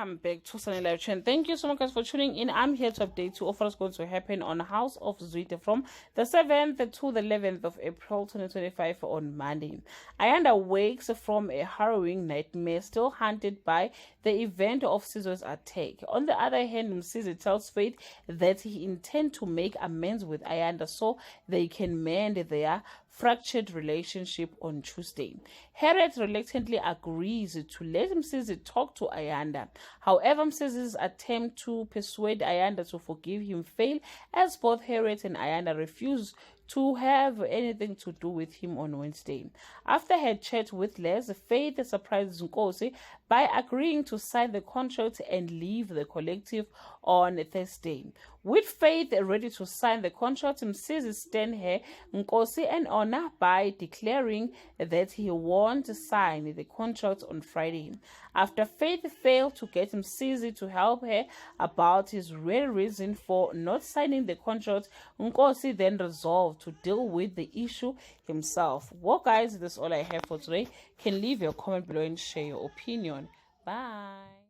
Welcome back to Sunny Live Channel. Thank you so much guys for tuning in. I'm here to update you of what's going to happen on House of Zwide from the 7th to the 11th of April 2025 on Monday. Ayanda wakes from a harrowing nightmare, still haunted by the event of Sizwe's attack. On the other hand, Msizi tells Faith that he intends to make amends with Ayanda so they can mend their fractured relationship on Tuesday. Harriet reluctantly agrees to let Msizi talk to Ayanda. However, Msizi's attempt to persuade Ayanda to forgive him failed, as both Harriet and Ayanda refuse to have anything to do with him on Wednesday. After her chat with Les, Faith surprises Nkosi by agreeing to sign the contract and leave the collective on Thursday. With Faith ready to sign the contract, Msizi stands her Nkosi and honor by declaring that he won't sign the contract on Friday. After Faith failed to get Msizi to help her about his real reason for not signing the contract, Nkosi then resolved to deal with the issue himself. Well guys, that's all I have for today. Can leave your comment below and share your opinion. Bye.